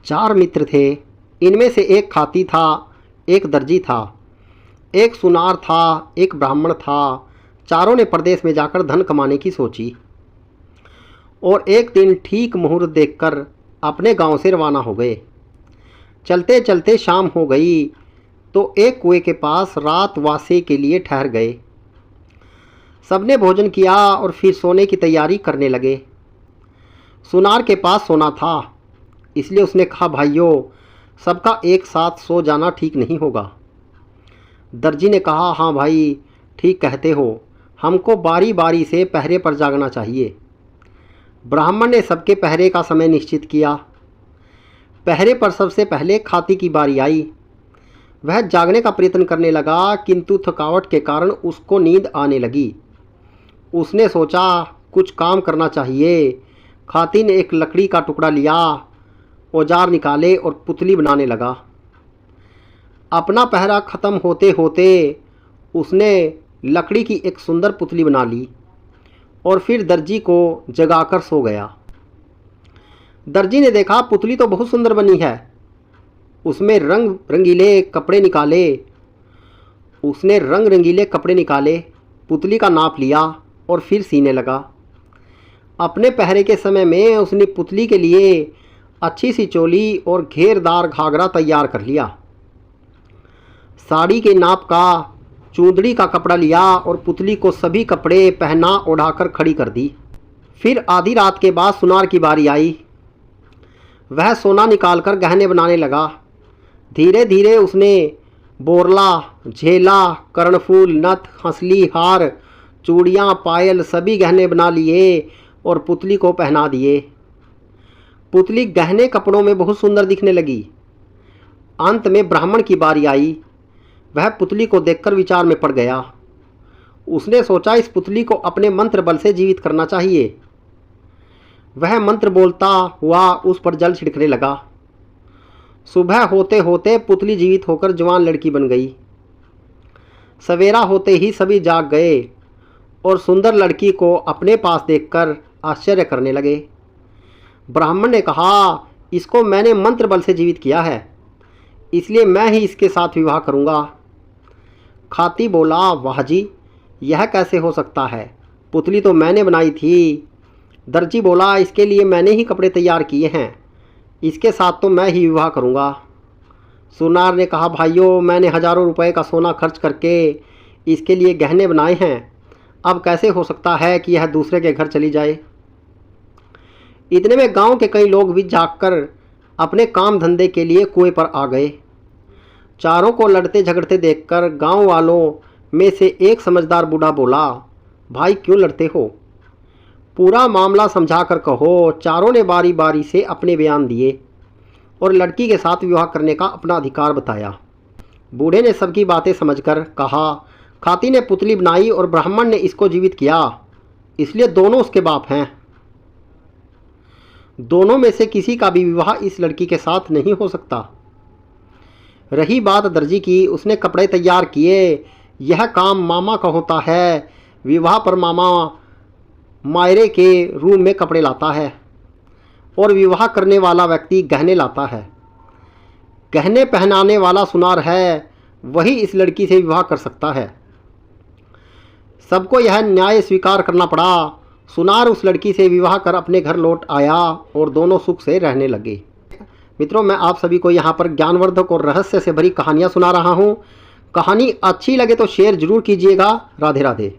4 मित्र थे। इनमें से एक खाती था, एक दर्जी था, एक सुनार था, एक ब्राह्मण था। चारों ने परदेश में जाकर धन कमाने की सोची और एक दिन ठीक मुहूर्त देखकर अपने गांव से रवाना हो गए। चलते चलते शाम हो गई तो एक कुएं के पास रात वासे के लिए ठहर गए। सबने भोजन किया और फिर सोने की तैयारी करने लगे। सुनार के पास सोना था, इसलिए उसने कहा, भाइयों, सबका एक साथ सो जाना ठीक नहीं होगा। दर्जी ने कहा, हाँ भाई, ठीक कहते हो, हमको बारी बारी से पहरे पर जागना चाहिए। ब्राह्मण ने सबके पहरे का समय निश्चित किया। पहरे पर सबसे पहले खाती की बारी आई। वह जागने का प्रयत्न करने लगा, किंतु थकावट के कारण उसको नींद आने लगी। उसने सोचा कुछ काम करना चाहिए। खाती ने एक लकड़ी का टुकड़ा लिया, औजार निकाले और पुतली बनाने लगा। अपना पहरा ख़त्म होते होते उसने लकड़ी की एक सुंदर पुतली बना ली और फिर दर्जी को जगाकर सो गया। दर्जी ने देखा पुतली तो बहुत सुंदर बनी है। उसमें रंग रंगीले कपड़े निकाले, पुतली का नाप लिया और फिर सीने लगा। अपने पहरे के समय में उसने पुतली के लिए अच्छी सी चोली और घेरदार घाघरा तैयार कर लिया। साड़ी के नाप का चूंदड़ी का कपड़ा लिया और पुतली को सभी कपड़े पहना ओढ़ाकर खड़ी कर दी। फिर आधी रात के बाद सुनार की बारी आई। वह सोना निकालकर गहने बनाने लगा। धीरे धीरे उसने बोरला, झेला, कर्णफूल, नथ, हंसली, हार, चूड़ियाँ, पायल सभी गहने बना लिए और पुतली को पहना दिए। पुतली गहने कपड़ों में बहुत सुंदर दिखने लगी। अंत में ब्राह्मण की बारी आई। वह पुतली को देखकर विचार में पड़ गया। उसने सोचा इस पुतली को अपने मंत्र बल से जीवित करना चाहिए। वह मंत्र बोलता हुआ उस पर जल छिड़कने लगा। सुबह होते होते पुतली जीवित होकर जवान लड़की बन गई। सवेरा होते ही सभी जाग गए और सुंदर लड़की को अपने पास देखकर आश्चर्य करने लगे। ब्राह्मण ने कहा, इसको मैंने मंत्र बल से जीवित किया है, इसलिए मैं ही इसके साथ विवाह करूंगा। खाती बोला, वाह जी, यह कैसे हो सकता है? पुतली तो मैंने बनाई थी। दर्जी बोला, इसके लिए मैंने ही कपड़े तैयार किए हैं, इसके साथ तो मैं ही विवाह करूंगा। सुनार ने कहा, भाइयों, मैंने हजारों रुपए का सोना खर्च करके इसके लिए गहने बनाए हैं, अब कैसे हो सकता है कि यह दूसरे के घर चली जाए? इतने में गांव के कई लोग भी जागकर अपने काम धंधे के लिए कुएं पर आ गए। चारों को लड़ते झगड़ते देखकर गांव वालों में से एक समझदार बूढ़ा बोला, भाई क्यों लड़ते हो? पूरा मामला समझाकर कहो। चारों ने बारी बारी से अपने बयान दिए और लड़की के साथ विवाह करने का अपना अधिकार बताया। बूढ़े ने सबकी बातें समझकर कहा, खाती ने पुतली बनाई और ब्राह्मण ने इसको जीवित किया, इसलिए दोनों उसके बाप हैं। दोनों में से किसी का भी विवाह इस लड़की के साथ नहीं हो सकता। रही बात दर्जी की, उसने कपड़े तैयार किए। यह काम मामा का होता है। विवाह पर मामा मायरे के रूम में कपड़े लाता है और विवाह करने वाला व्यक्ति गहने लाता है। गहने पहनाने वाला सुनार है, वही इस लड़की से विवाह कर सकता है। सबको यह न्याय स्वीकार करना पड़ा। सुनार उस लड़की से विवाह कर अपने घर लौट आया और दोनों सुख से रहने लगे। मित्रों, मैं आप सभी को यहाँ पर ज्ञानवर्धक और रहस्य से भरी कहानियाँ सुना रहा हूँ। कहानी अच्छी लगे तो शेयर जरूर कीजिएगा। राधे राधे।